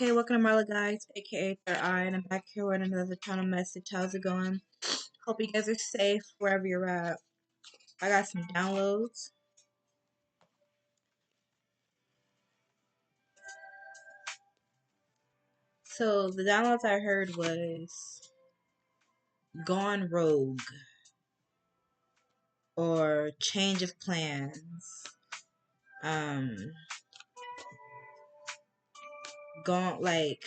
Hey, welcome to Marla Guys, aka Third Eye, and I'm back here with another ton of message. How's it going? Hope you guys are safe wherever you're at. I got some downloads. So the downloads I heard was Gone Rogue or Change of Plans. Um, Gone like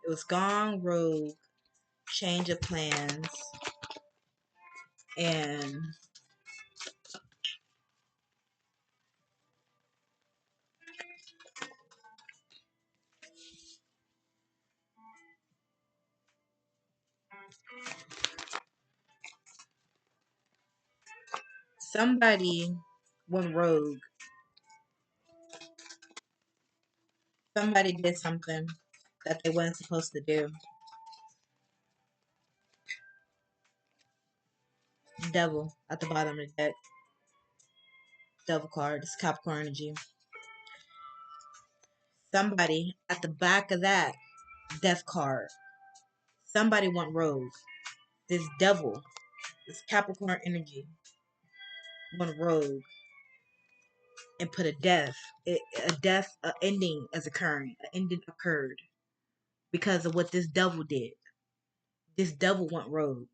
it was Gone Rogue, Change of Plans, and somebody went rogue. Somebody did something that they weren't supposed to do. Devil at the bottom of the deck. Devil card. It's Capricorn energy. Somebody at the back of that death card. Somebody went rogue. This devil, this Capricorn energy, went rogue and put a a ending as occurring. An ending occurred because of what this devil did. This devil went rogue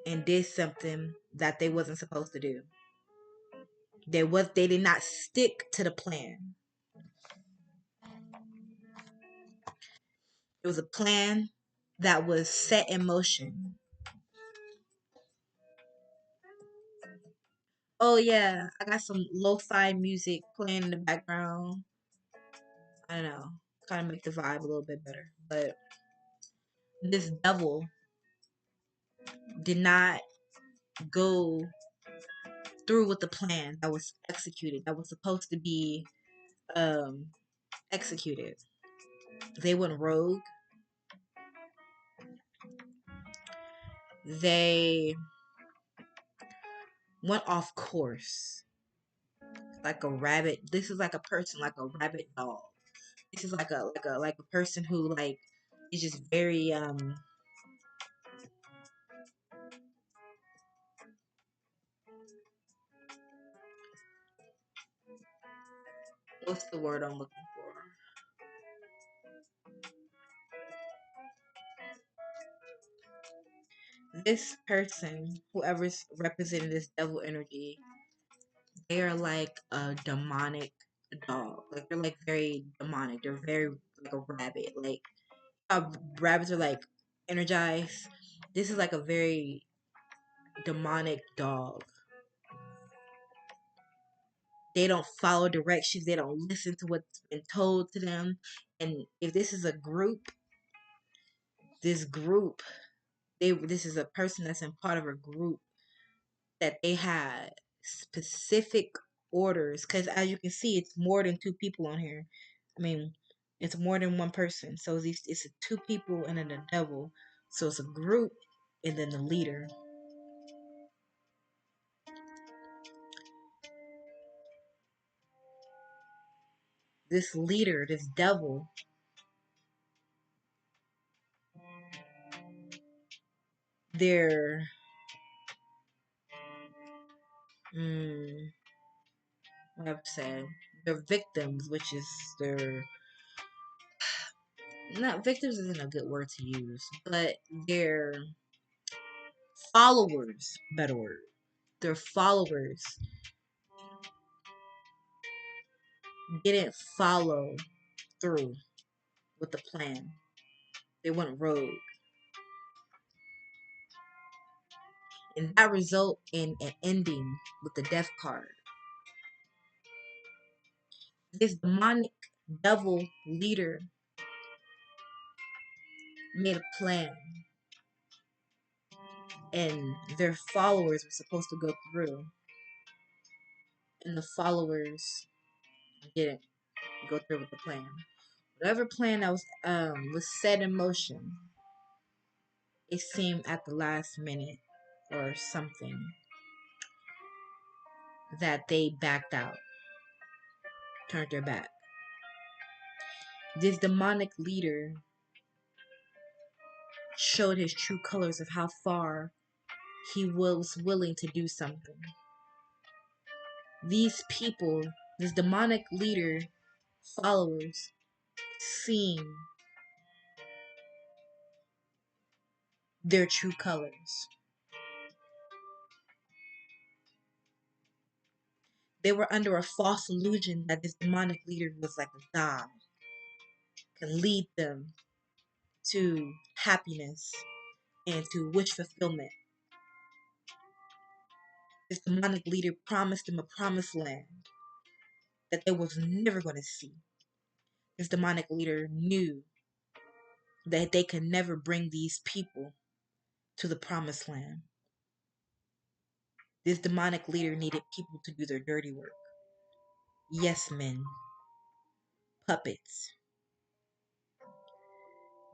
and did something that they wasn't supposed to do. They did not stick to the plan. It was a plan that was set in motion. Oh yeah, I got some lo-fi music playing in the background. I don't know, kind of make the vibe a little bit better. But this devil did not go through with the plan that was executed, that was supposed to be um executed. They went rogue. They went off course like a rabbit. This is like a person, like a rabbit dog. This is like a person who like is just very what's the word I'm looking for? This person, whoever's representing this devil energy, they are like a demonic dog. Like they're like very demonic. They're very like a rabbit. Like how rabbits are like energized. This is like a very demonic dog. They don't follow directions. They don't listen to what's been told to them. And if this is a group, this group, this is a person that's in part of a group that they had specific orders, because as you can see, it's more than two people on here. I mean, it's more than one person. So it's two people and then the devil. So it's a group and then the leader. This leader, this devil, they're what I have to say, they're victims, which is their not victims isn't a good word to use, but they're followers, better word. Their followers didn't follow through with the plan. They went rogue. And that result in an ending with the death card. This demonic devil leader made a plan. And their followers were supposed to go through. And the followers didn't go through with the plan. Whatever plan that was set in motion, it seemed at the last minute or something that they backed out, turned their back. This demonic leader showed his true colors of how far he was willing to do something. These people, this demonic leader, followers, seen their true colors. They were under a false illusion that this demonic leader was like a god, could lead them to happiness and to wish fulfillment. This demonic leader promised them a promised land that they was never going to see. This demonic leader knew that they could never bring these people to the promised land. This demonic leader needed people to do their dirty work. Yes, men, puppets.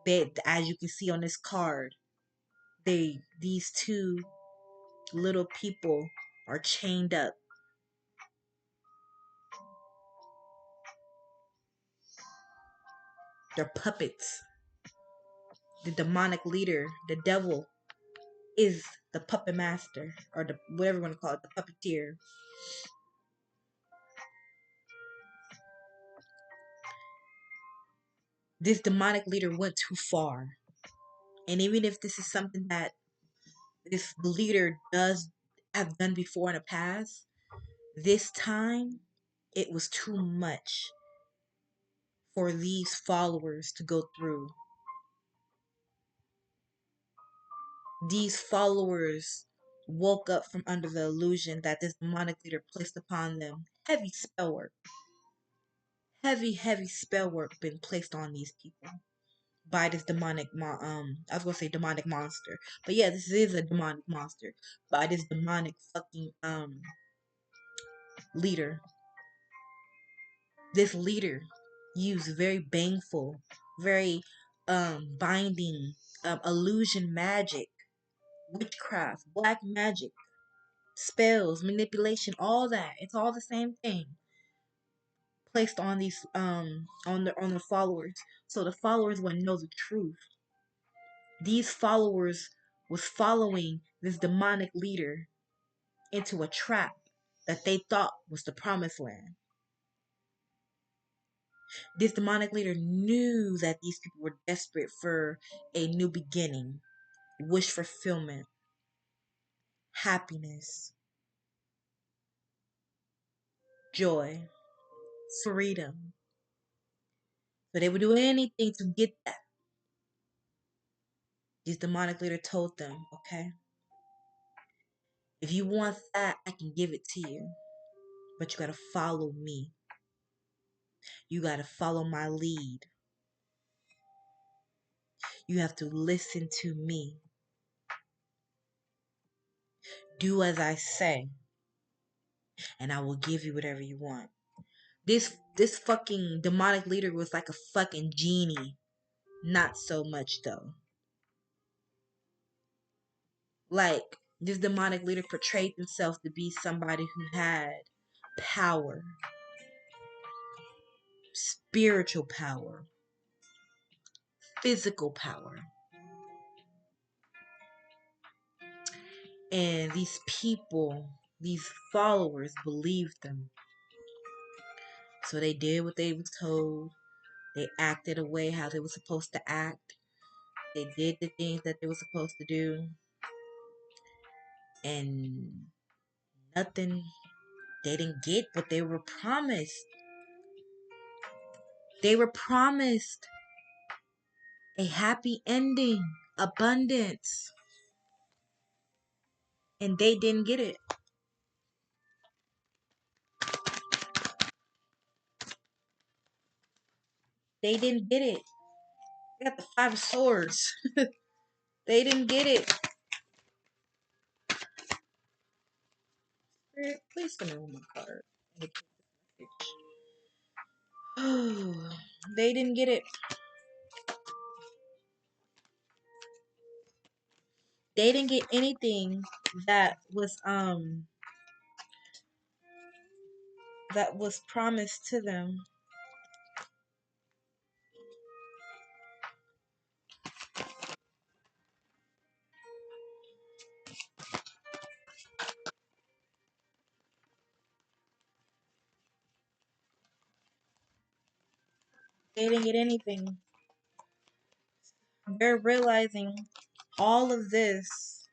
They, as you can see on this card, these two little people are chained up. They're puppets. The demonic leader, the devil, is the puppet master, or the whatever you want to call it, the puppeteer. This demonic leader went too far. And even if this is something that this leader does have done before in the past, this time it was too much for these followers to go through. These followers woke up from under the illusion that this demonic leader placed upon them heavy spell work. Heavy spell work been placed on these people by this I was gonna say demonic monster, but yeah, this is a demonic monster by this demonic fucking leader. This leader used very baneful, very binding, illusion magic, witchcraft, black magic, spells, manipulation, all that. It's all the same thing placed on these on the followers, so the followers would know the truth. These followers was following this demonic leader into a trap that they thought was the promised land. This demonic leader knew that these people were desperate for a new beginning, wish fulfillment, happiness, joy, freedom. So they would do anything to get that. This demonic leader told them, okay, if you want that, I can give it to you. But you gotta follow me. You gotta follow my lead. You have to listen to me. Do as I say, and I will give you whatever you want. This fucking demonic leader was like a fucking genie. Not so much though. Like this demonic leader portrayed himself to be somebody who had power, spiritual power, physical power. And these people, these followers believed them. So they did what they was told. They acted a way how they were supposed to act. They did the things that they were supposed to do. And nothing, they didn't get what they were promised. They were promised a happy ending, abundance. And they didn't get it. They didn't get it. They got the 5 of swords. They didn't get it. Spirit, please send me one more card. They didn't get it. They didn't get anything that was promised to them. They didn't get anything. They're realizing all of this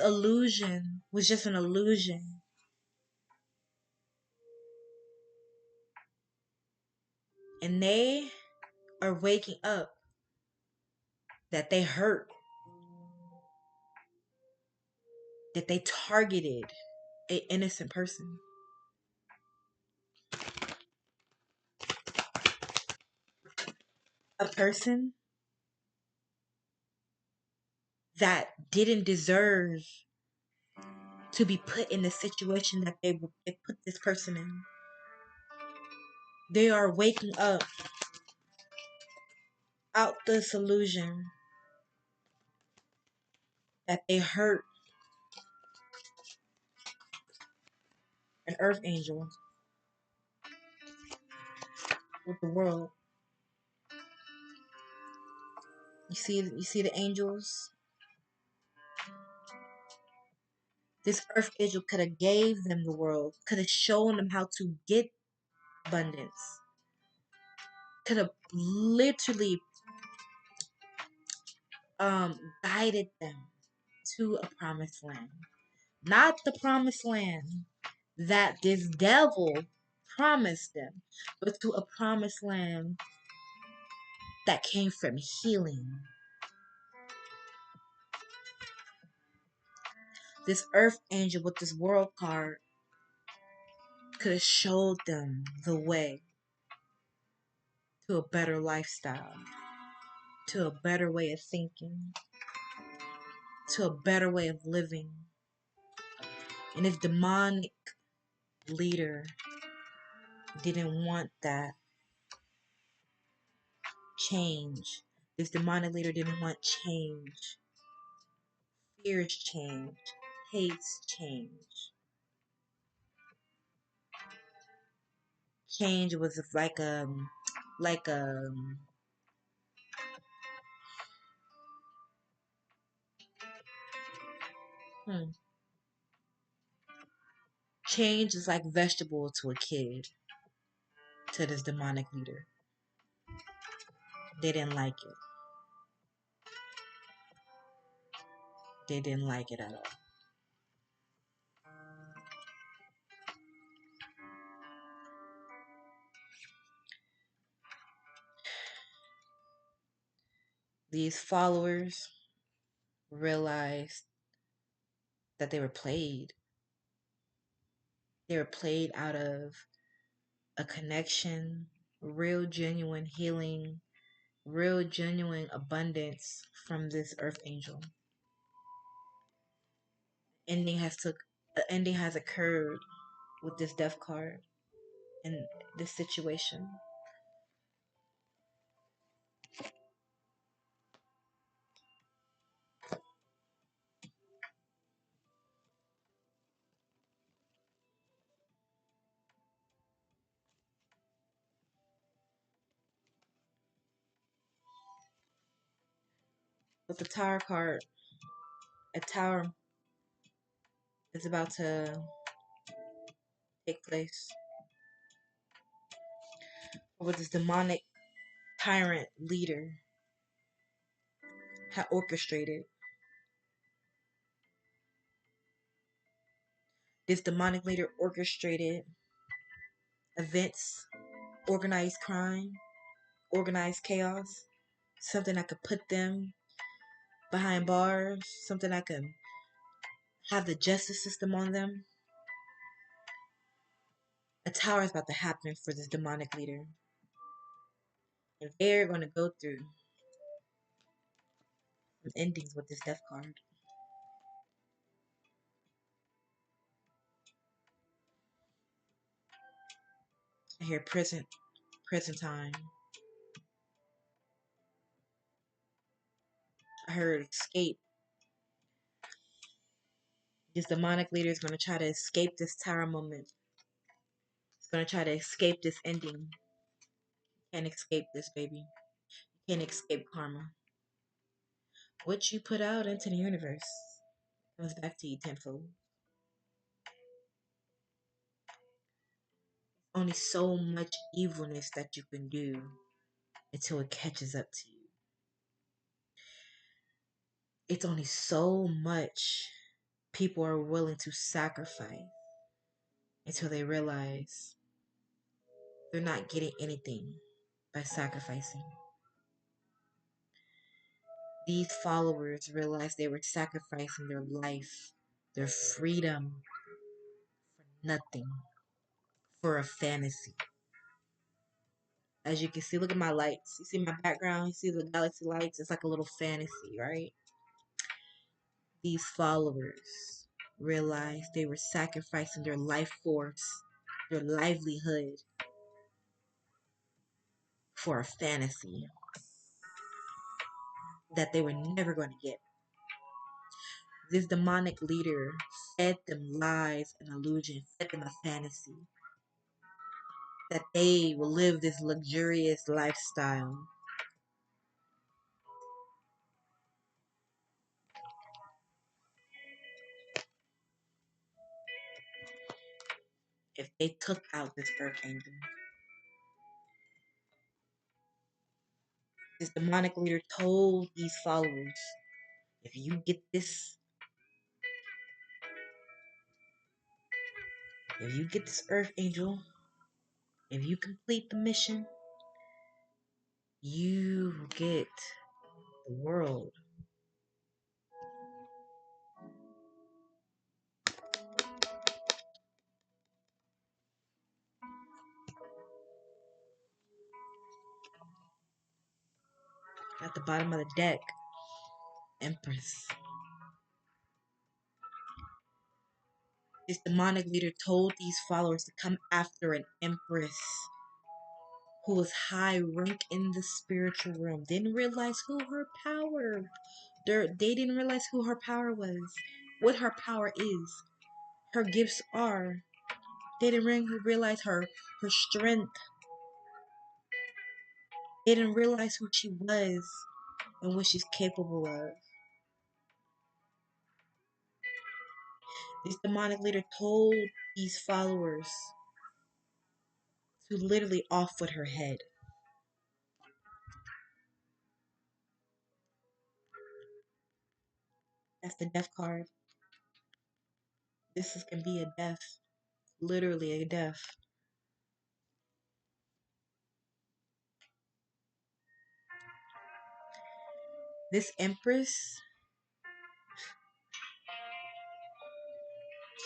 illusion was just an illusion. And they are waking up that they hurt, that they targeted an innocent person. A person that didn't deserve to be put in the situation that they put this person in. They are waking up out this illusion that they hurt an earth angel with the world. You see the angels. This earth angel could have gave them the world, could have shown them how to get abundance, could have literally guided them to a promised land. Not the promised land that this devil promised them, but to a promised land that came from healing. This earth angel with this world card could have showed them the way to a better lifestyle, to a better way of thinking, to a better way of living. And if demonic leader didn't want that change, this demonic leader didn't want change, fears change, hates change. Change was like hmm. Change is like vegetable to a kid, to this demonic leader. They didn't like it. They didn't like it at all. These followers realized that they were played. They were played out of a connection, real genuine healing, real genuine abundance from this earth angel. Ending has occurred with this death card in this situation. With the tower card, a tower is about to take place. With this demonic tyrant leader had orchestrated. This demonic leader orchestrated events, organized crime, organized chaos, something that could put them behind bars, something that could have the justice system on them. A tower is about to happen for this demonic leader. And they're going to go through some endings with this death card. I hear present time. I heard escape. This demonic leader is going to try to escape this tower moment. It's going to try to escape this ending. Can't escape this, baby. You can't escape karma. What you put out into the universe comes back to you tenfold. only so much evilness that you can do until it catches up to you. It's only so much people are willing to sacrifice until they realize they're not getting anything by sacrificing. These followers realized they were sacrificing their life, their freedom, for nothing, for a fantasy. As you can see, look at my lights. You see my background? You see the galaxy lights? It's like a little fantasy, right? These followers realized they were sacrificing their life force, their livelihood, for a fantasy that they were never going to get. This demonic leader fed them lies and illusion, fed them a fantasy that they will live this luxurious lifestyle. If they took out this earth angel, this demonic leader told these followers, if you get this, if you get this earth angel, if you complete the mission, you get the world. At the bottom of the deck, Empress. This demonic leader told these followers to come after an empress who was high rank in the spiritual realm. Didn't realize who her power. They didn't realize who her power was, what her power is, her gifts are. They didn't realize her strength. They didn't realize who she was and what she's capable of. This demonic leader told these followers to literally off with her head. That's the death card. Can be a death. Literally a death. This empress,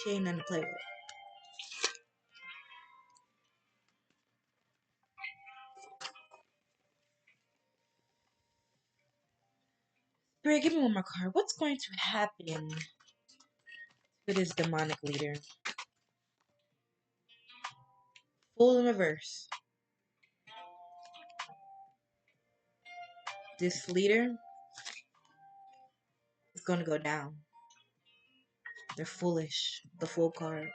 she ain't nothing to play with. Spirit, give me one more card. What's going to happen to this demonic leader? Full in reverse. This leader is going to go down. They're foolish. The full card.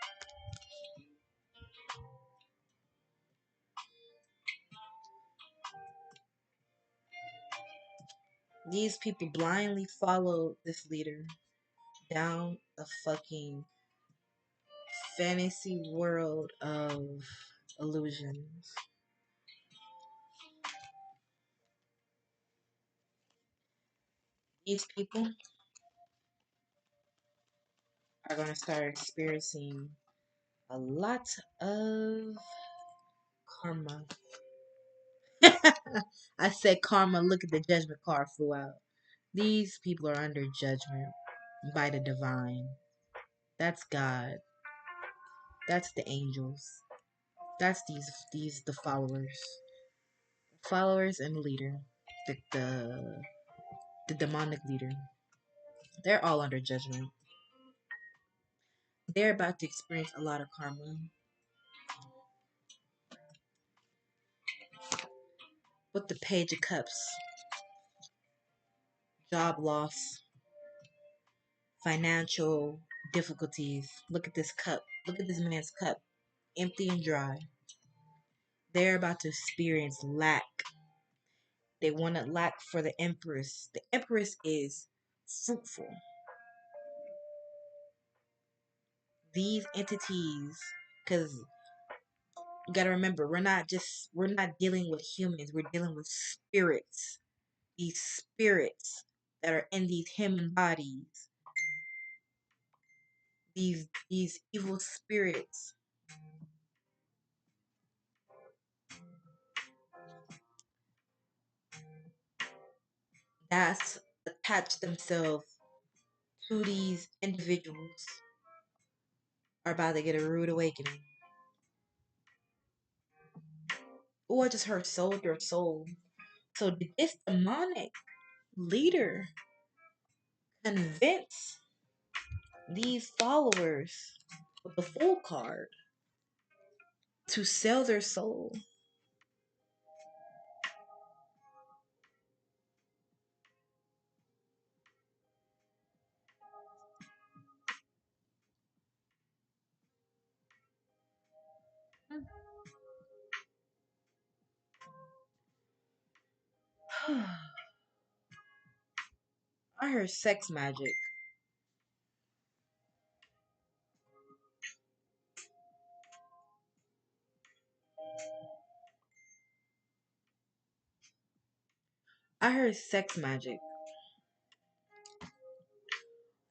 These people blindly follow this leader down a fucking fantasy world of illusions. These people are going to start experiencing a lot of karma. I said karma, look at the judgment card flew out. These people are under judgment by the divine. That's God. That's the angels. That's these the followers. Followers and the leader. The demonic leader. They're all under judgment. They're about to experience a lot of karma. With the Page of Cups. Job loss. Financial difficulties. Look at this cup. Look at this man's cup. Empty and dry. They're about to experience lack. They want to lack for the Empress. The Empress is fruitful. These entities, because You gotta remember, we're not dealing with humans. We're dealing with spirits. These spirits that are in these human bodies. These evil spirits that's attached themselves to these individuals are about to get a rude awakening. Oh, I just heard soldier soul. So did this demonic leader convince these followers with the full card to sell their soul? I heard sex magic. I heard sex magic.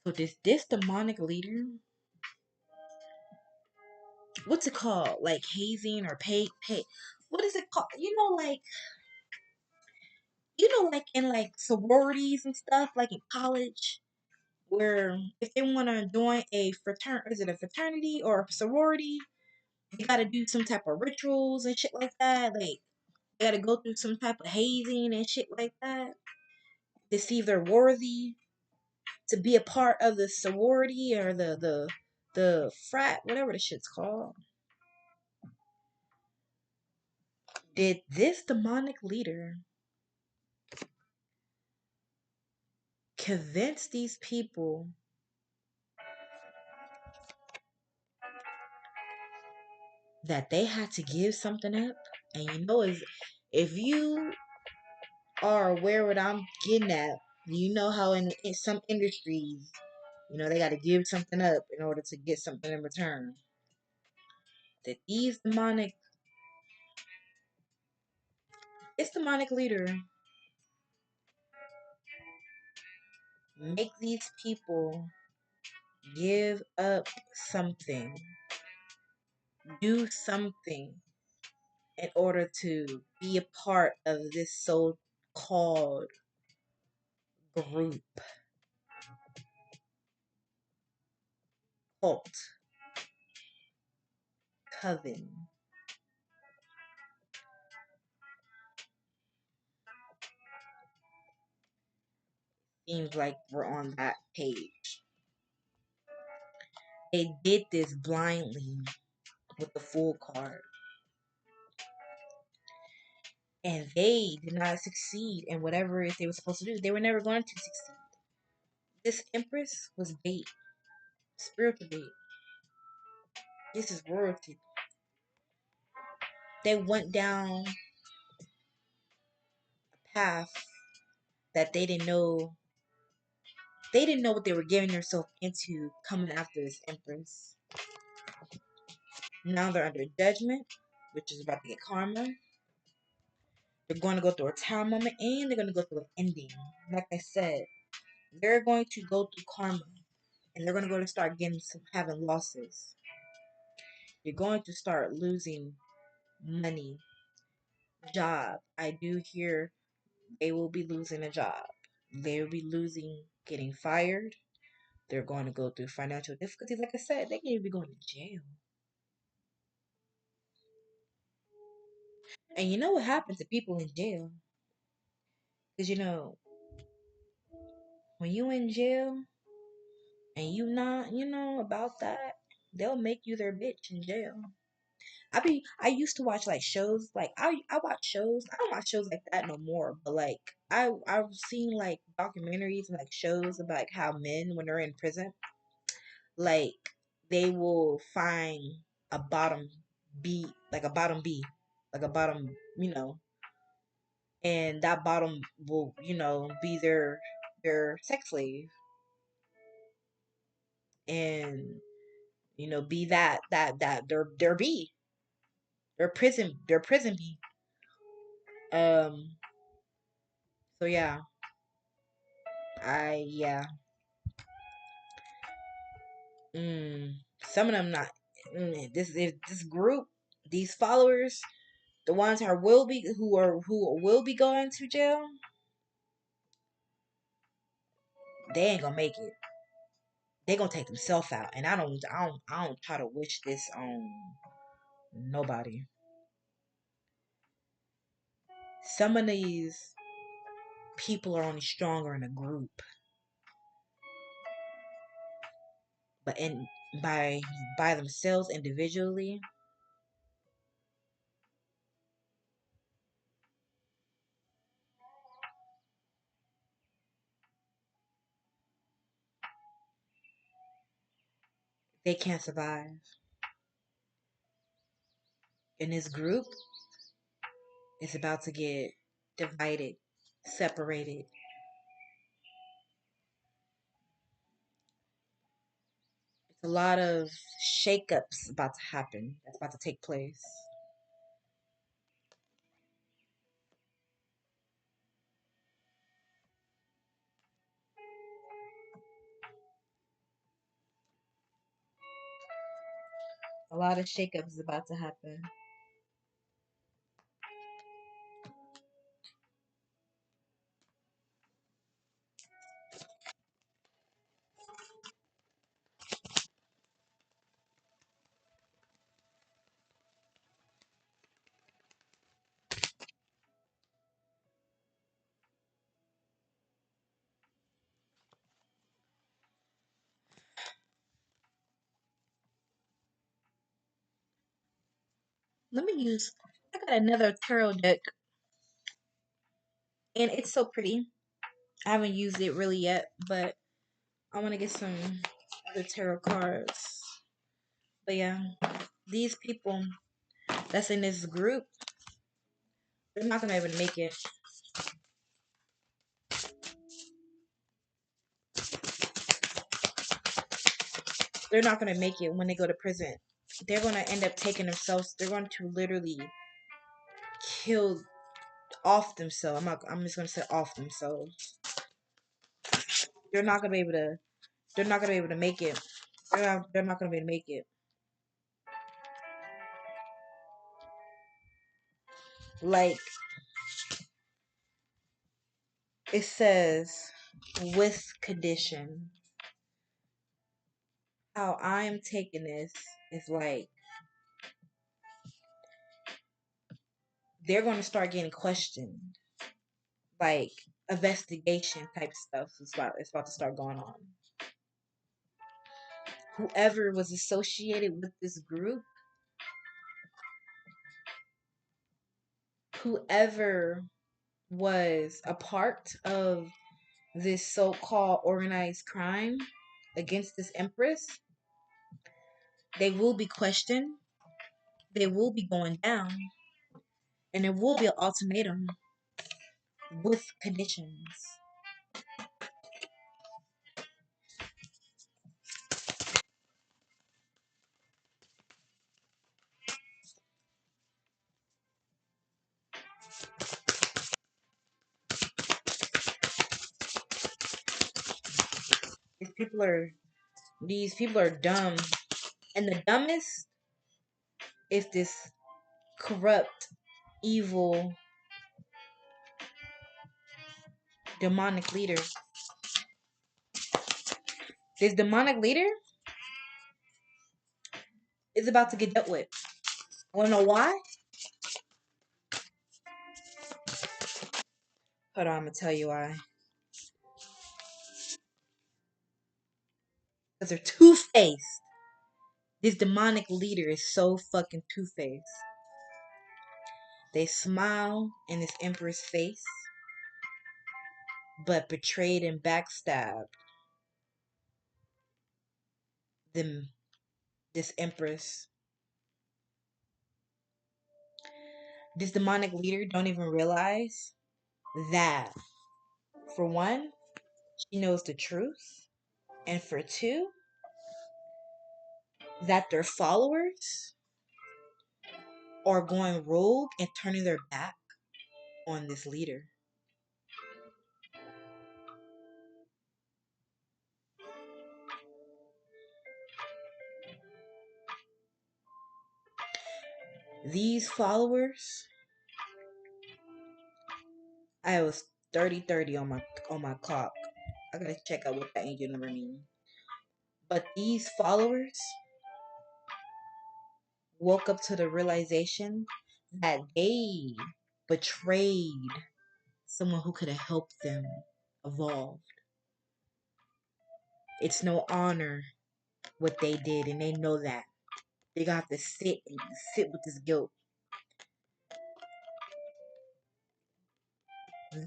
So this demonic leader, what's it called? Like hazing or pay? What is it called? Like in like sororities and stuff, like in college, where if they want to join a is it a fraternity or a sorority? They got to do some type of rituals and shit like that. Like they got to go through some type of hazing and shit like that to see if they're worthy to be a part of the sorority or the frat, whatever the shit's called. Did this demonic leader convince these people that they had to give something up? And if you are aware what I'm getting at, you know how in some industries, they got to give something up in order to get something in return. That this demonic leader make these people give up something, do something in order to be a part of this so-called group, cult, coven. Seems like we're on that page. They did this blindly with the full card. And they did not succeed in whatever it is they were supposed to do. They were never going to succeed. This Empress was bait, spiritual bait. This is royalty. They went down a path that they didn't know. They didn't know what they were getting themselves into coming after this Empress. Now they're under judgment, which is about to get karma. They're going to go through a tower moment and they're going to go through an ending. Like I said, they're going to go through karma and they're going to go to start having losses. You're going to start losing money, job. I do hear they will be losing a job. They will be losing, getting fired. They're going to go through financial difficulties. Like I said, they can even be going to jail. And you know what happens to people in jail? Because when you in jail and you not, about that, they'll make you their bitch in jail. I used to watch like shows, like I watch shows. I don't watch shows like that no more, but like I've seen like documentaries and like shows about like how men when they're in prison, like they will find a bottom B, like a bottom B, like a bottom, and that bottom will, be their sex slave and be that their B. They're prison beat. Um. So yeah, yeah. Mm, some of them not. This group, these followers, the ones who will be going to jail, they ain't gonna make it. They gonna take themselves out, and I don't try to wish this on nobody. Some of these people are only stronger in a group, but in by by themselves individually, they can't survive. In this group, it's about to get divided, separated. It's a lot of shakeups about to happen. That's about to take place. A lot of shakeups is about to happen. Let me use. I got another tarot deck, and it's so pretty. I haven't used it really yet, but I want to get some other tarot cards. But yeah, these people that's in this group, they're not gonna be able to make it. They're not gonna make it when they go to prison. They're gonna end up taking themselves. They're going to literally kill off themselves. I'm just gonna say off themselves. They're not gonna be able to. They're not gonna be able to make it. They're not gonna be able to make it. Like it says, with condition. How I'm taking this is like they're going to start getting questioned, like investigation type stuff. It's about to start going on. Whoever was associated with this group, whoever was a part of this so-called organized crime against this empress, they will be questioned. They will be going down, and there will be an ultimatum with conditions. These people are these people are dumb, and the dumbest is this corrupt, evil, demonic leader. This demonic leader is about to get dealt with. Wanna know why? Hold on, I'm gonna tell you why. Because they're two faced. This demonic leader is so fucking two faced. They smile in this emperor's face, but betrayed and backstabbed them. This empress, this demonic leader, don't even realize that for one, she knows the truth, and for two, that their followers or going rogue and turning their back on this leader. These followers, I was 30 on my clock. I gotta check out what the angel number means. But these followers woke up to the realization that they betrayed someone who could have helped them evolve. It's no honor what they did, and they know that. They got to sit with this guilt.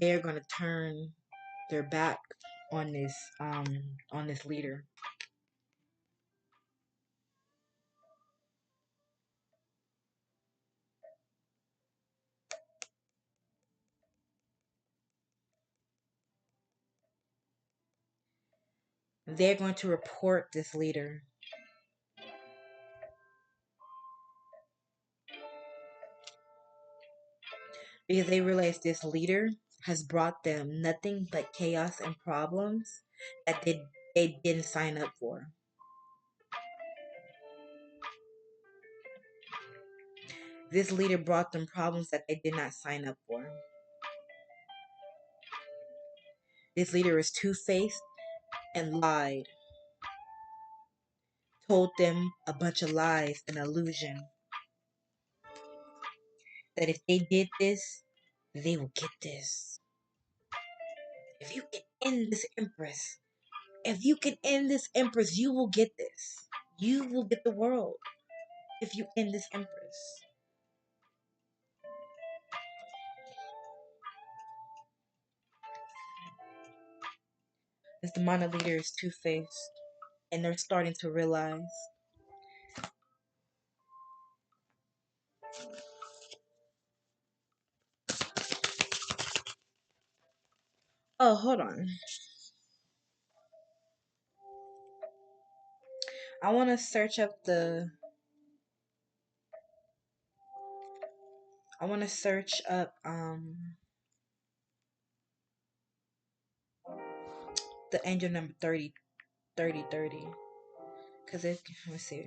They're gonna turn their back on this leader. They're going to report this leader because they realize this leader has brought them nothing but chaos and problems that they didn't sign up for. This leader brought them problems that they did not sign up for. This leader is two-faced and lied, told them a bunch of lies and illusion that if they did this, they will get this. If you can end this empress, if you can end this empress, you will get this. You will get the world if you end this empress. This demonic leader is two-faced, and they're starting to realize. Oh, hold on. I want to search up the. I want to search up the angel number 30 because let's see.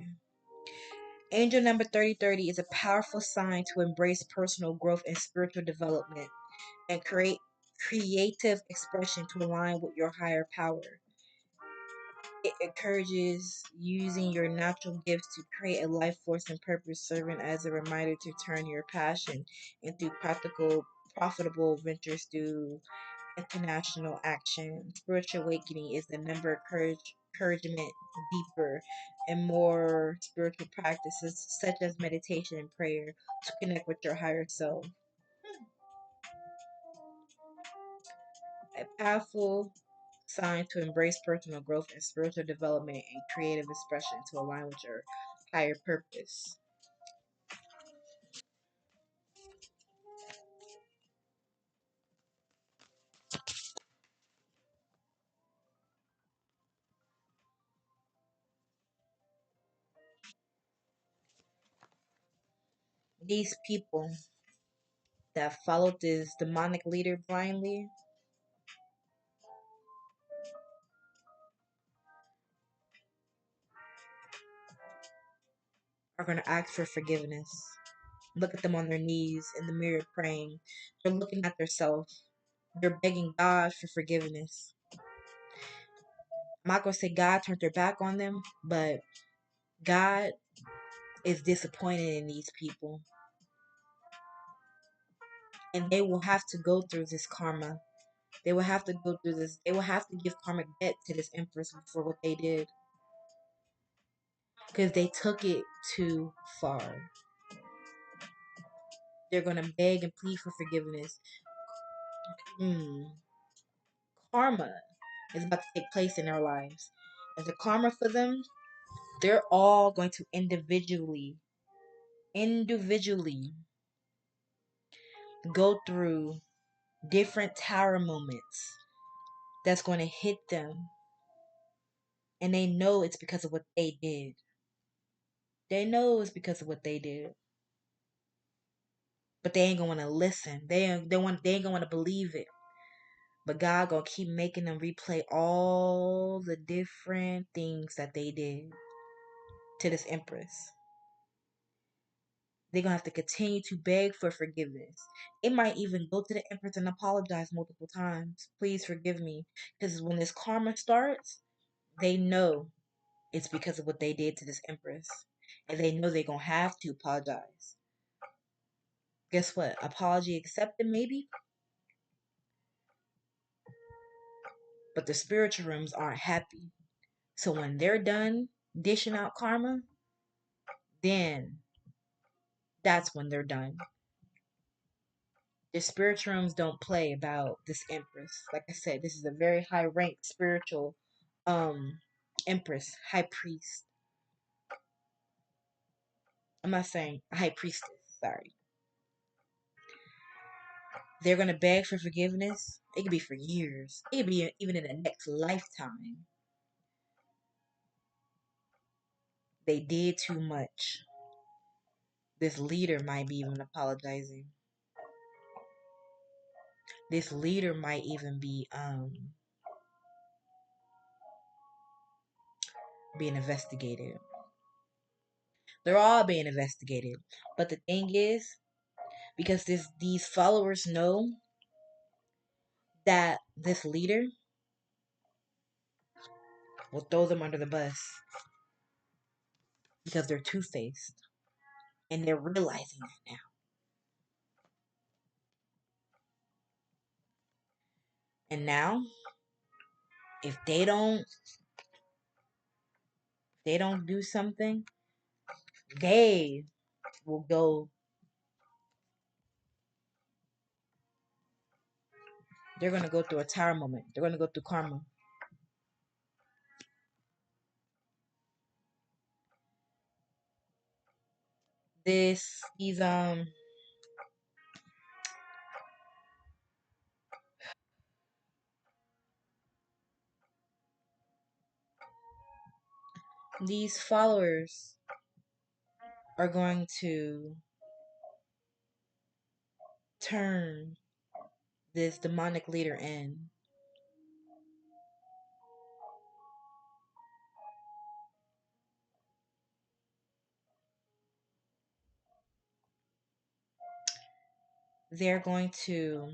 Angel number 30 is a powerful sign to embrace personal growth and spiritual development and create creative expression to align with your higher power. It encourages using your natural gifts to create a life force and purpose, serving as a reminder to turn your passion into practical, profitable ventures through international action. Spiritual awakening is the number of encouragement, deeper and more spiritual practices such as meditation and prayer to connect with your higher self. A powerful sign to embrace personal growth and spiritual development and creative expression to align with your higher purpose. These people that followed this demonic leader blindly are going to ask for forgiveness. Look at them on their knees in the mirror praying. They're looking at themselves. They're begging God for forgiveness. I'm not going to say God turned their back on them, but God is disappointed in these people. And they will have to go through this karma. They will have to go through this. They will have to give karmic debt to this empress for what they did. Because they took it too far. They're going to beg and plead for forgiveness. Karma is about to take place in their lives. As a karma for them, they're all going to individually go through different tower moments that's going to hit them, and they know it's because of what they did. They know it's because of what they did. but they ain't gonna want to listen. They ain't gonna want to believe it. But God gonna keep making them replay all the different things that they did to this empress. They're gonna have to continue to beg for forgiveness. It might even go to the empress and apologize multiple times. Please forgive me. Because when this karma starts, they know it's because of what they did to this empress. And they know they're gonna have to apologize. Guess what? Apology accepted, maybe, but the spiritual rooms aren't happy. So when they're done dishing out karma, then that's when they're done. The spiritual rooms don't play about this empress. Like I said, this is a very high ranked spiritual um empress, high priest. I'm not saying high priestess, sorry. They're gonna beg for forgiveness. It could be for years. It could be even in the next lifetime. They did too much. This leader might be even apologizing. This leader might even be being investigated. They're all being investigated. But the thing is, because these followers know that this leader will throw them under the bus because they're two-faced and they're realizing that now. And now, if they don't do something, they will go. They're gonna go through a tower moment. They're gonna go through karma. This these followers are going to turn this demonic leader in. They're going to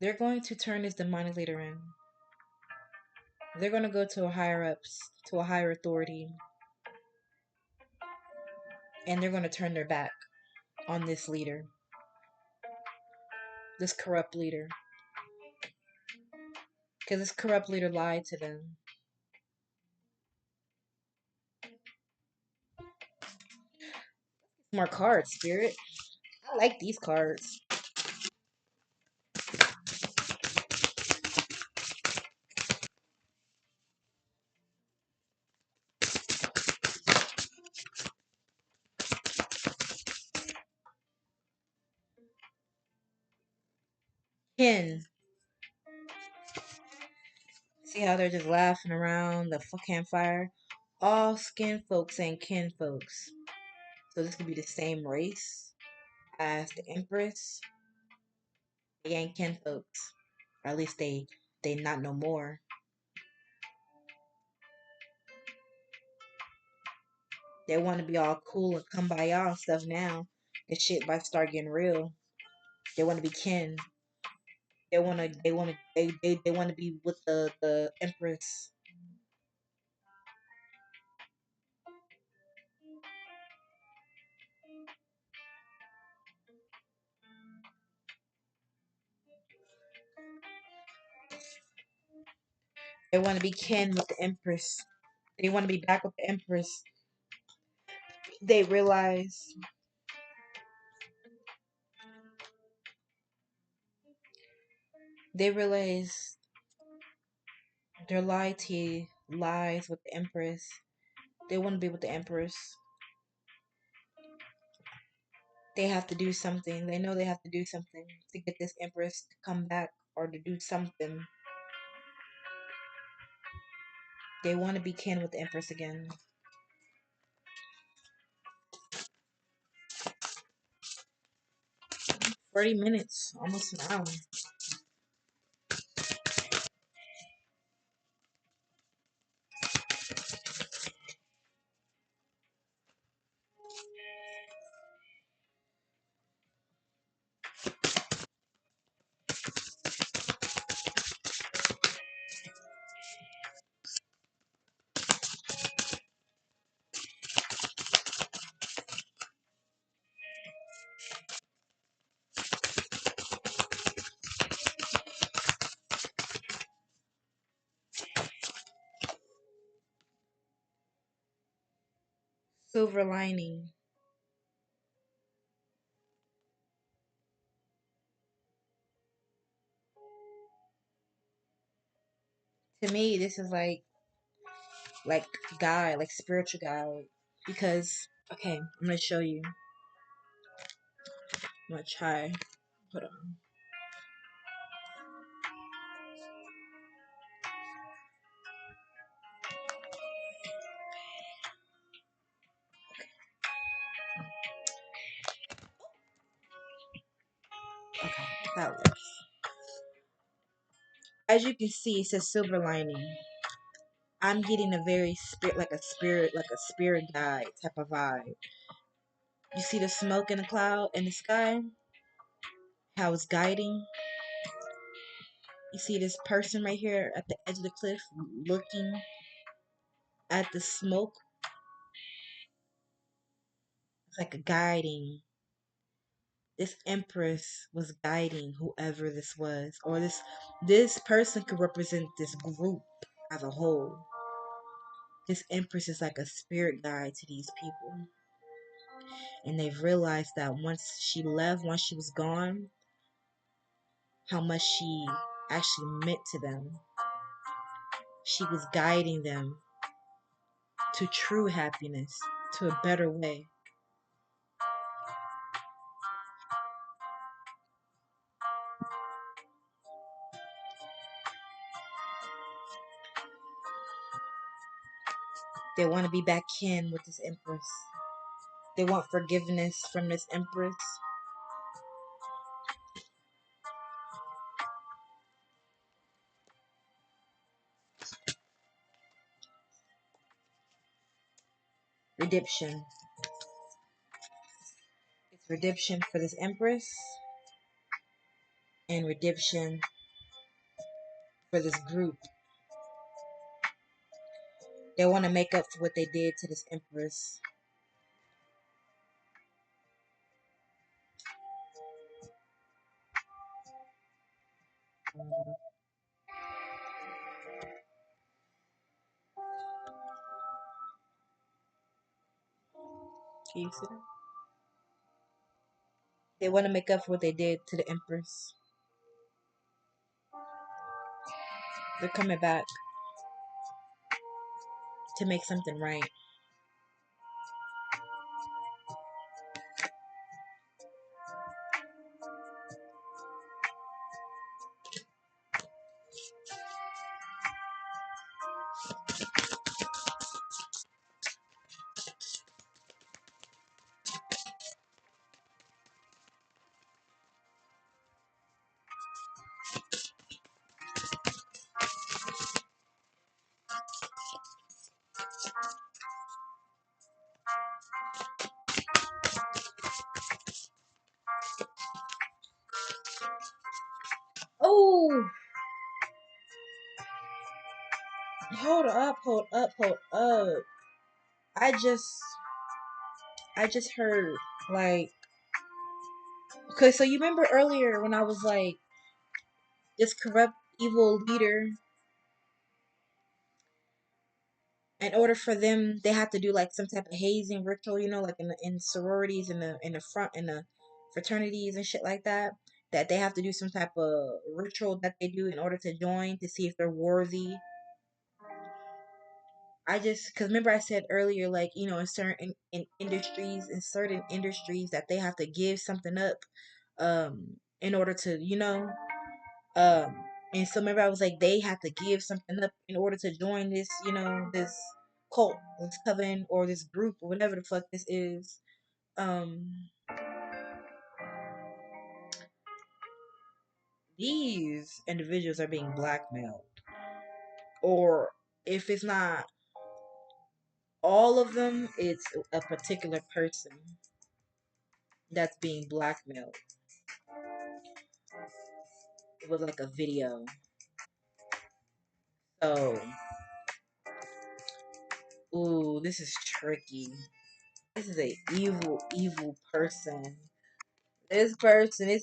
they're going to turn this demonic leader in. They're going to go to a higher ups, to a higher authority, and they're going to turn their back on this leader, this corrupt leader, because this corrupt leader lied to them. More cards, Spirit. I like these cards. Kin. See how they're just laughing around the campfire? All skin folks ain't kin folks. So this could be the same race as the Empress. They ain't kin folks. Or at least they not no more. They want to be all cool and come by y'all and stuff now. The shit about to start getting real. They want to be kin. They want to be with the Empress. They want to be kin with the Empress. They want to be back with the Empress. They realize they realize their loyalty lies with the Empress. They want to be with the Empress. They have to do something. They know they have to do something to get this Empress to come back or to do something. They want to be kin with the Empress again. 40 minutes, almost an hour. Silver lining. To me, this is like guide, like spiritual guide. Because okay, I'm gonna show you. I'm gonna try. Hold on. Okay, that works. As you can see, it says silver lining. I'm getting a very like a spirit guide type of vibe. You see the smoke in the cloud in the sky? How it's guiding? You see this person right here at the edge of the cliff looking at the smoke? It's like a guiding. This empress was guiding whoever this was, or this person could represent this group as a whole. This empress is like a spirit guide to these people, and they've realized that once she left, once she was gone, how much she actually meant to them. She was guiding them to true happiness, to a better way. They want to be back kin with this empress. They want forgiveness from this empress. Redemption. It's redemption for this empress and redemption for this group. They want to make up for what they did to this empress. Can you see that? They want to make up for what they did to the empress. They're coming back to make something right. Oh, hold up. I just, I just heard like, okay, so you remember earlier when I was like, this corrupt, evil leader, in order for them, they have to do like some type of hazing ritual, like in sororities, in the fraternities and shit like that. That they have to do some type of ritual that they do in order to join to see if they're worthy. I just because remember I said earlier, like in certain industries that they have to give something up, in order to um And so remember, I was like, they have to give something up in order to join this, this cult, this coven, or this group, or whatever the fuck this is. Um, these individuals are being blackmailed, or if it's not all of them, it's a particular person that's being blackmailed. It was like a video. So, ooh, this is tricky. This is a evil, evil person. This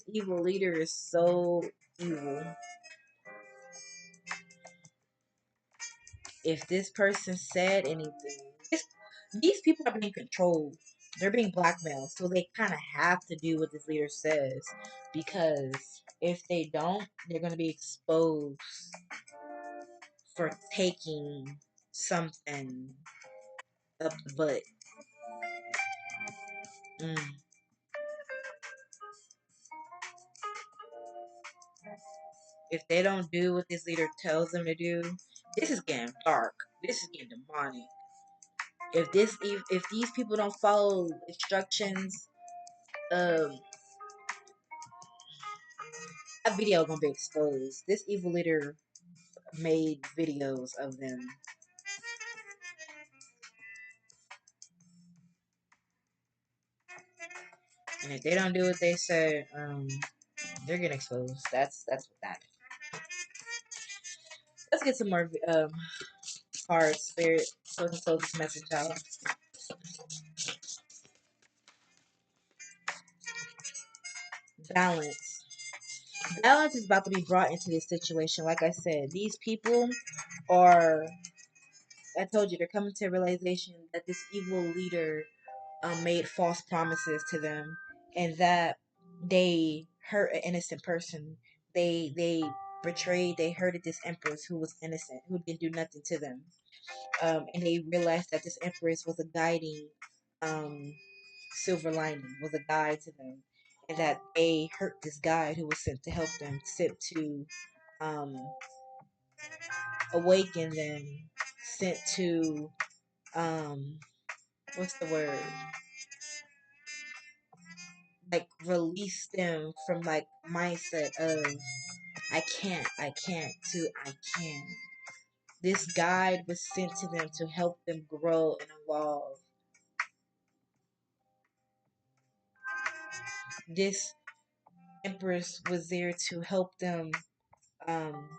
evil leader is so evil. If this person said anything, this, these people are being controlled. They're being blackmailed, so they kind of have to do what this leader says, because if they don't, they're going to be exposed for taking something up the butt. Mm. If they don't do what this leader tells them to do, this is getting dark. This is getting demonic. If these people don't follow instructions, um, that video gonna be exposed. This evil leader made videos of them, and if they don't do what they say, they're getting exposed. That's what that is. Let's get some more hard spirit so we can close this message out. Balance. Balance is about to be brought into this situation. Like I said, these people are. I told you they're coming to a realization that this evil leader made false promises to them, and that they hurt an innocent person. They betrayed, they hurted this empress who was innocent, who didn't do nothing to them. And they realized that this empress was a guiding um, silver lining, was a guide to them, and that they hurt this guide who was sent to help them, sent to um, awaken them, sent to um, what's the word? Like release them from like mindset of I can't to I can. This guide was sent to them to help them grow and evolve. This empress was there to help them um,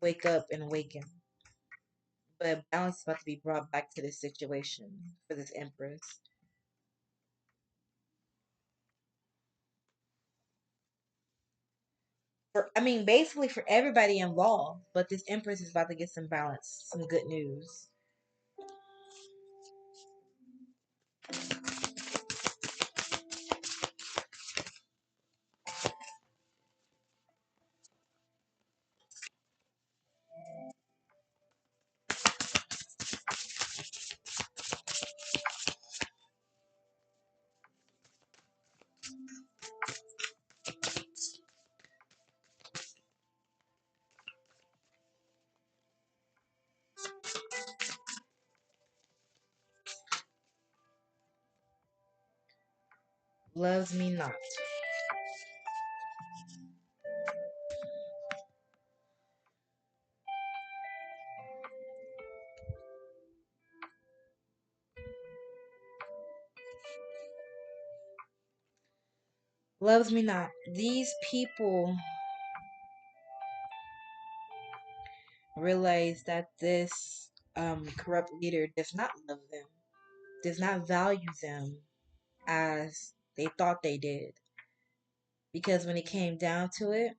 wake up and awaken. But balance is about to be brought back to this situation for this empress. I mean, basically for everybody involved. But this empress is about to get some balance, some good news. Loves me not. Loves me not. These people realize that this corrupt leader does not love them, does not value them as they thought they did. Because when it came down to it,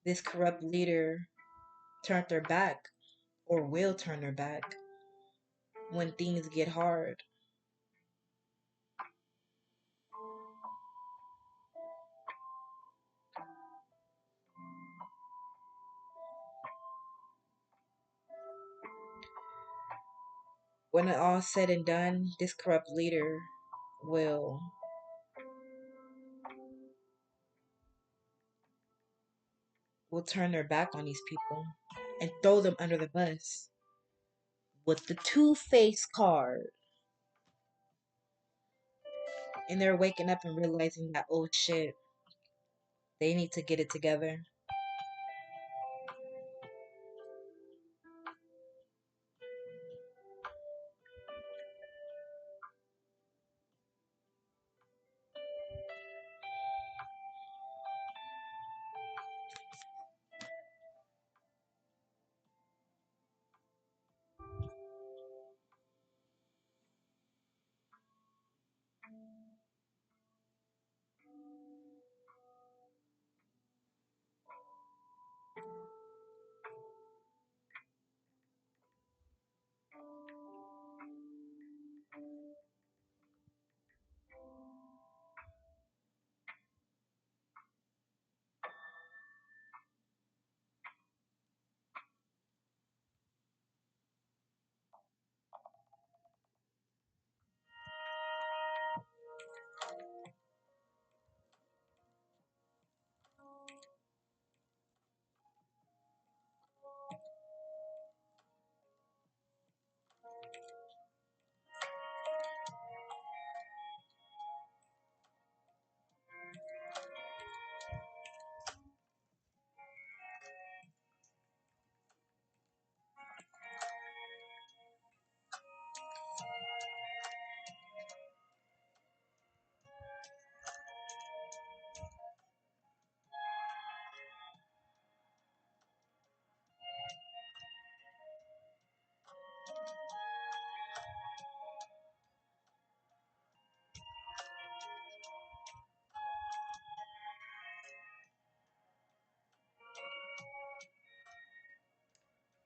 this corrupt leader turned their back, or will turn their back when things get hard. When it all said and done, this corrupt leader will will turn their back on these people and throw them under the bus with the two-face card. And they're waking up and realizing that, oh shit, they need to get it together.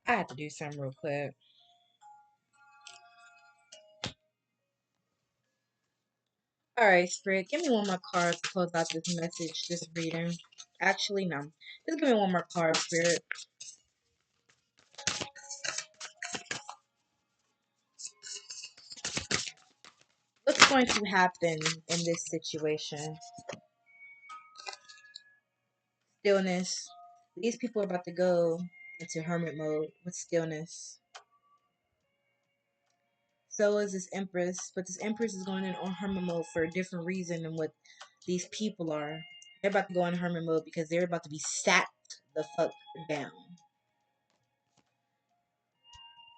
I have to do something real quick. All right, Spirit, give me one more card to close out this message, this reading. Actually, no. Just give me one more card, Spirit. What's going to happen in this situation? Stillness. These people are about to go into hermit mode with stillness. So is this Empress, but this Empress is going in on hermit mode for a different reason than what these people are. They're about to go in hermit mode because they're about to be sat the fuck down.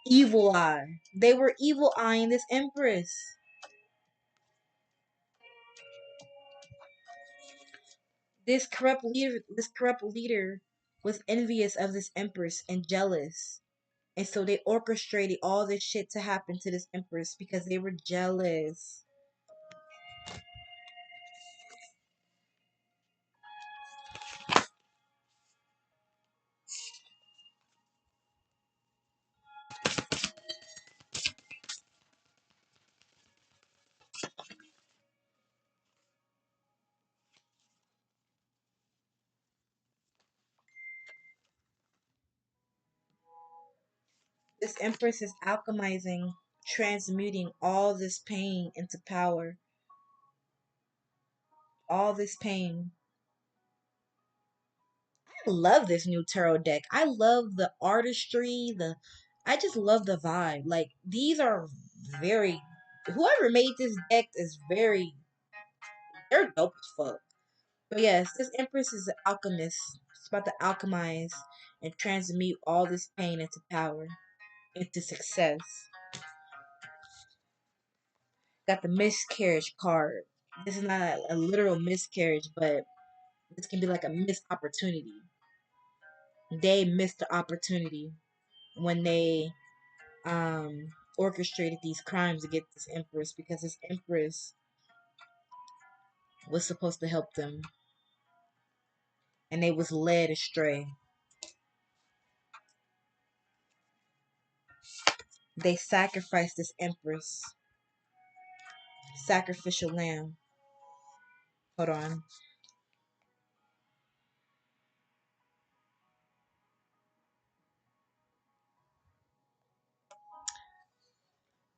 Evil eye. They were evil eyeing this Empress. This corrupt leader was envious of this Empress and jealous. And so they orchestrated all this shit to happen to this Empress because they were jealous. This Empress is alchemizing, transmuting all this pain into power. All this pain. I love this new tarot deck. I love the artistry, I just love the vibe. Like these are very whoever made this deck is very they're dope as fuck. But yes, this Empress is an alchemist. She's about to alchemize and transmute all this pain into power, into success. Got the miscarriage card. This is not a literal miscarriage, but this can be like a missed opportunity. They missed the opportunity when they orchestrated these crimes against this Empress because this Empress was supposed to help them and they was led astray. They sacrificed this Empress. Sacrificial lamb. Hold on.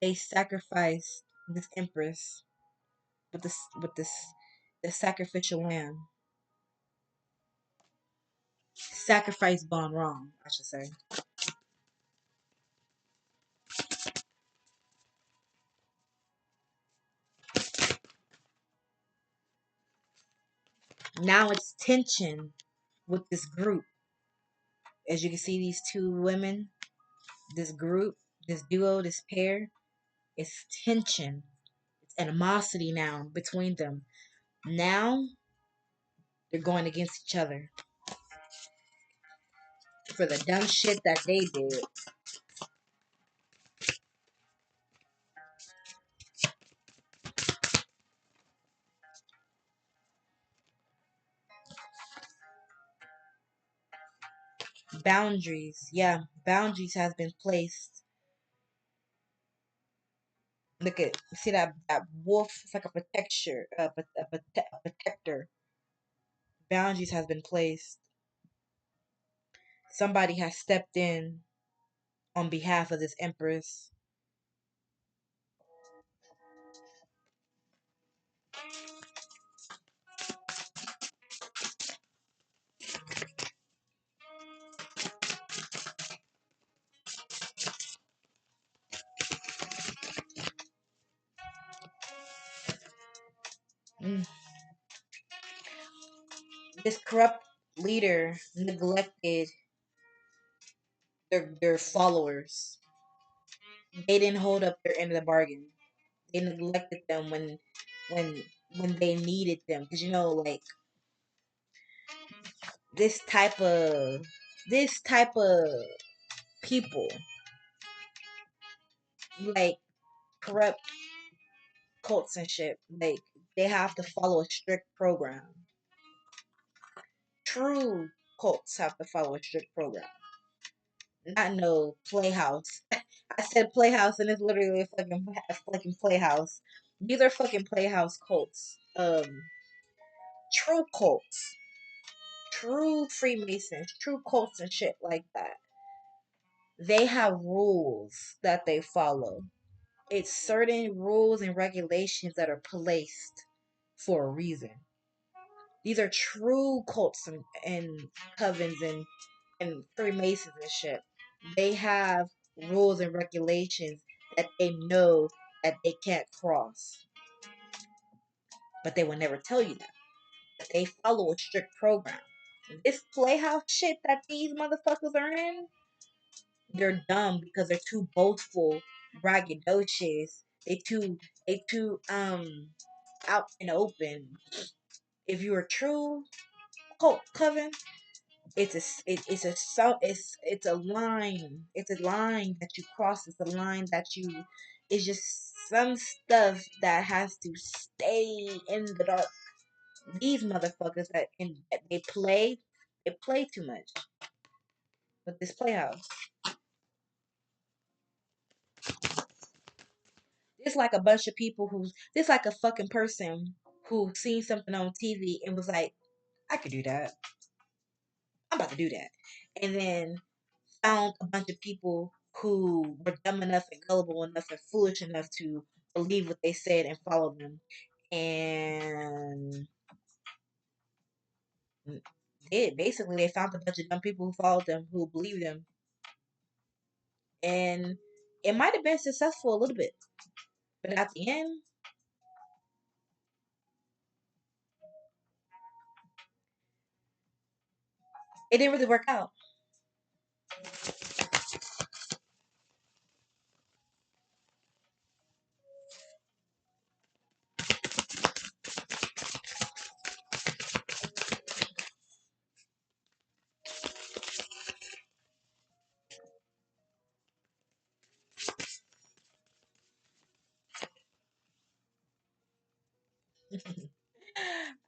They sacrificed this Empress with this the sacrificial lamb. Sacrifice gone wrong, I should say. Now it's tension with this group. As you can see, these two women, this group, this duo, this pair, it's tension. It's animosity now between them. Now they're going against each other for the dumb shit that they did. Boundaries, yeah, boundaries has been placed. Look at, see that wolf? It's like a protector, a protector. Boundaries has been placed. Somebody has stepped in on behalf of this empress. Mm. This corrupt leader neglected their followers. They didn't hold up their end of the bargain. They neglected them when when they needed them. Because you know, like this type of this type of people, like corrupt cults and shit, like they have to follow a strict program. True cults have to follow a strict program. Not no playhouse. I said playhouse, and it's literally a fucking playhouse. These are fucking playhouse cults. True cults, true Freemasons, true cults and shit like that. They have rules that they follow. It's certain rules and regulations that are placed for a reason. These are true cults and covens and Freemasons and shit. They have rules and regulations that they know that they can't cross. But they will never tell you that. They follow a strict program. This playhouse shit that these motherfuckers are in, they're dumb because they're too boastful, braggadocious. They too out and open. If you're a true cult coven, it's a line. It's a line that you cross. It's a line that you. It's just some stuff that has to stay in the dark. These motherfuckers that they play too much with this playhouse. It's like a bunch of people who's this like a fucking person who seen something on TV and was like, I could do that. I'm about to do that. And then found a bunch of people who were dumb enough and gullible enough and foolish enough to believe what they said and follow them. And did basically they found a bunch of dumb people who followed them, who believed them. And it might have been successful a little bit. But at the end, it didn't really work out.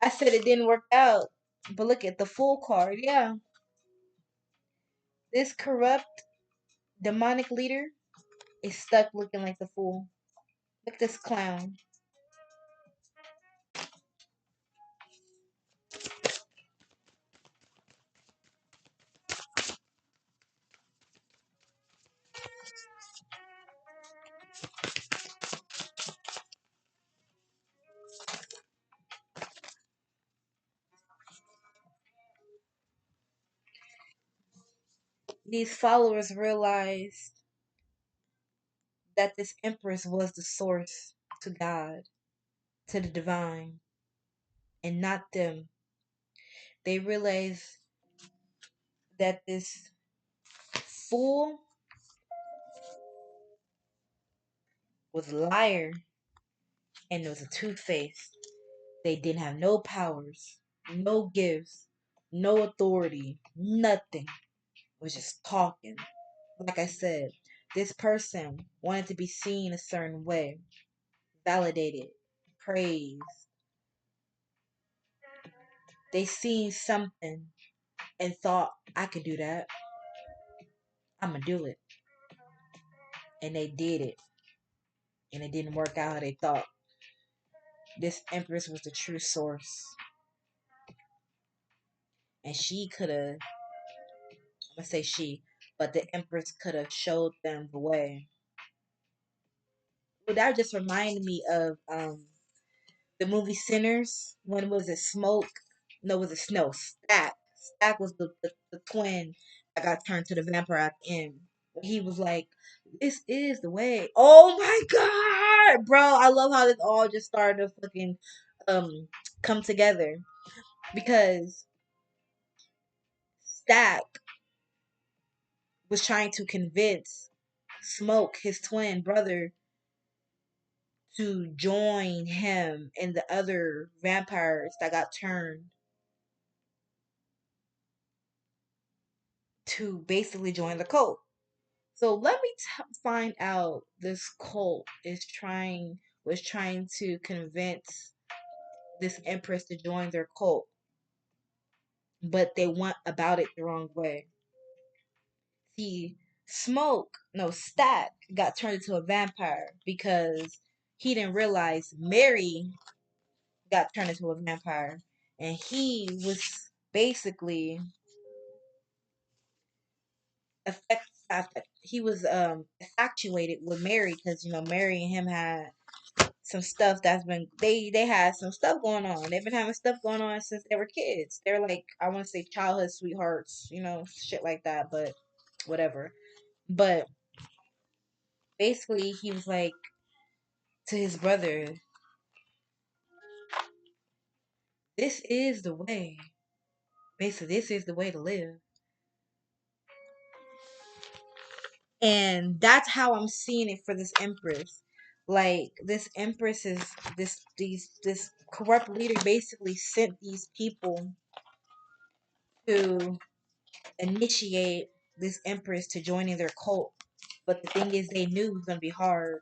I said it didn't work out. But look at the full card. Yeah. This corrupt demonic leader is stuck looking like the fool. Look at this clown. these followers realized that this empress was the source to God, to the divine, and not them. They realized that this fool was a liar and was a two-faced. They didn't have no powers, no gifts, no authority, nothing. Was just talking. Like I said, this person wanted to be seen a certain way, validated, praised. They seen something and thought, I could do that. I'm gonna do it. And they did it. And it didn't work out how they thought. This empress was the true source. And she could have, I'm gonna say she, but the empress could have showed them the way. Well, that just reminded me of the movie Sinners. When was it Smoke? No, was it Snow? Stack. Stack was the twin that got turned to the vampire at the end. He was like, "This is the way." Oh my god, bro! I love how this all just started to fucking um come together because Stack was trying to convince Smoke, his twin brother, to join him and the other vampires that got turned to basically join the cult. So let me find out this cult is trying was trying to convince this empress to join their cult, but they went about it the wrong way. See, Smoke, no, Stack got turned into a vampire because he didn't realize Mary got turned into a vampire, and he was basically he was infatuated with Mary because Mary and him had some stuff that's been they had some stuff going on. They've been having stuff going on since they were kids. They're like, I want to say childhood sweethearts, shit like that, but whatever. But basically he was like to his brother, this is the way. Basically, this is the way to live. And that's how I'm seeing it for this empress. Like this empress is this corrupt leader basically sent these people to initiate this empress to joining their cult. But the thing is, they knew it was gonna be hard.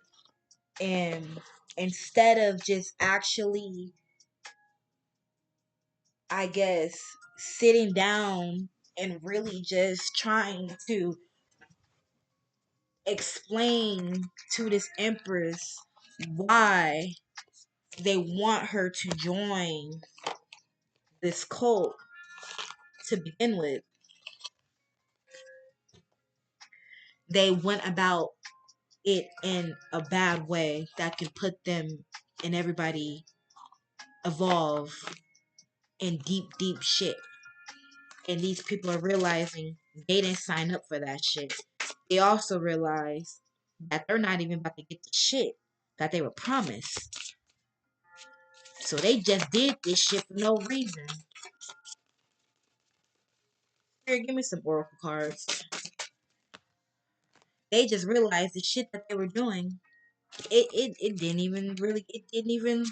And instead of just actually, I guess, sitting down and really just trying to explain to this empress why they want her to join this cult to begin with, they went about it in a bad way that could put them and everybody evolve in deep, deep shit. And these people are realizing they didn't sign up for that shit. They also realize that they're not even about to get the shit that they were promised. So they just did this shit for no reason. Here, give me some oracle cards. They just realized the shit that they were doing. It didn't even really. It didn't even.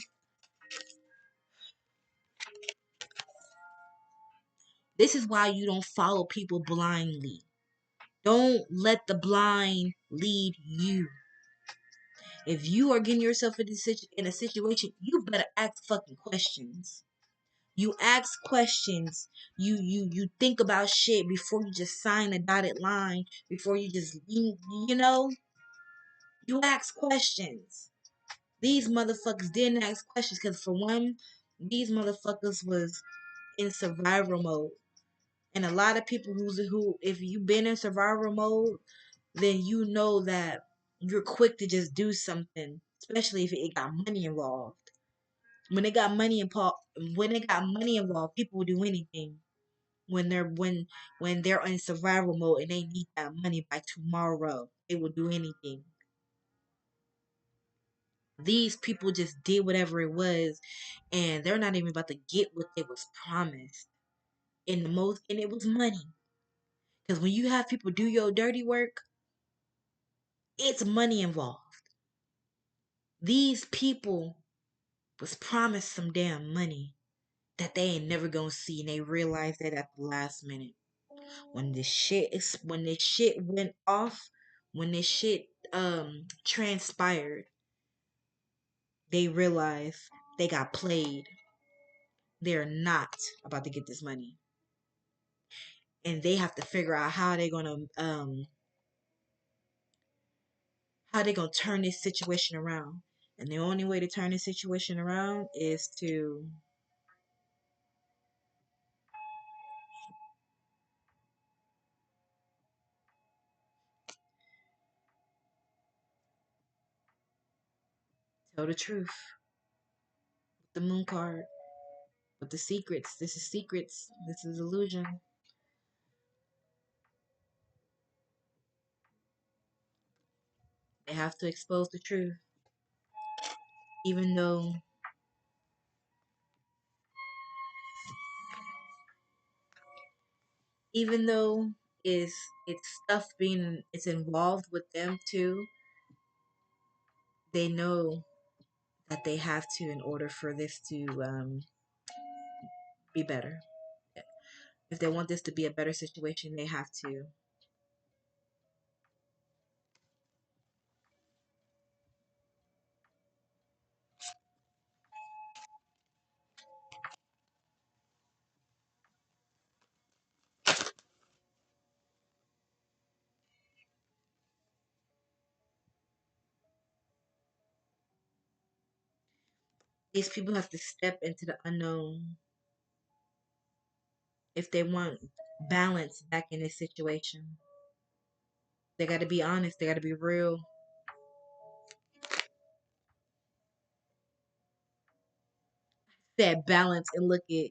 This is why you don't follow people blindly. Don't let the blind lead you. If you are getting yourself in a situation, you better ask fucking questions. You ask questions. You think about shit before you just sign a dotted line. Before you just you know you ask questions. These motherfuckers didn't ask questions because for one, these motherfuckers was in survival mode. And a lot of people who if you've been in survival mode, then you know that you're quick to just do something, especially if it got money involved. When it got money involved, people will do anything. when they're in survival mode and they need that money by tomorrow. They will do anything. These people just did whatever it was, and they're not even about to get what they was promised. And it was money. Because when you have people do your dirty work, it's money involved. These people was promised some damn money that they ain't never gonna see, and they realized that at the last minute. When this shit went off, when this shit transpired, they realized they got played. They're not about to get this money. And they have to figure out how they gonna turn this situation around. And the only way to turn this situation around is to tell the truth. The moon card. With the secrets. This is secrets. This is illusion. They have to expose the truth. Even though even though is it's stuff being it's involved with them too, they know that they have to in order for this to be better. If they want this to be a better situation, they have to. These people have to step into the unknown if they want balance back in this situation. They got to be honest. They got to be real. That balance and look at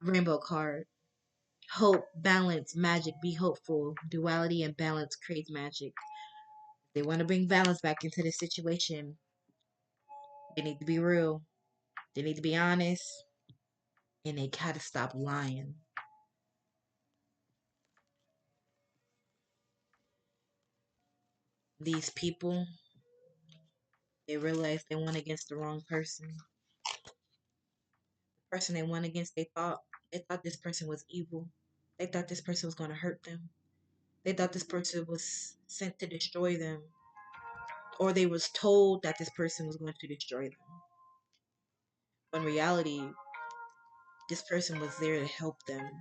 rainbow card. Hope, balance, magic. Be hopeful. Duality and balance creates magic. They want to bring balance back into the situation. They need to be real. They need to be honest. And they gotta stop lying. These people, they realize they went against the wrong person. The person they went against, they thought this person was evil. They thought this person was gonna hurt them. They thought this person was sent to destroy them. Or they was told that this person was going to destroy them. When in reality, this person was there to help them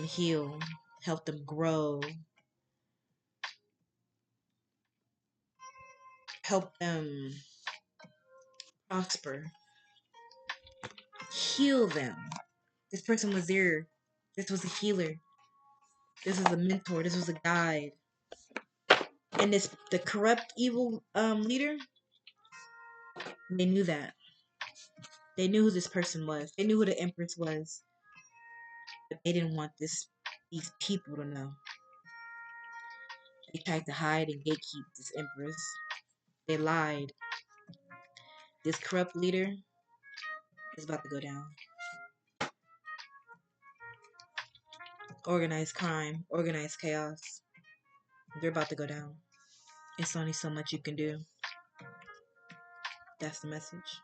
heal, help them grow, help them prosper, heal them. This person was there. This was a healer. This was a mentor. This was a guide. And the corrupt evil leader, they knew that. They knew who this person was. They knew who the Empress was. But they didn't want these people to know. They tried to hide and gatekeep this Empress. They lied. This corrupt leader is about to go down. Organized crime, organized chaos. They're about to go down. It's only so much you can do. That's the message.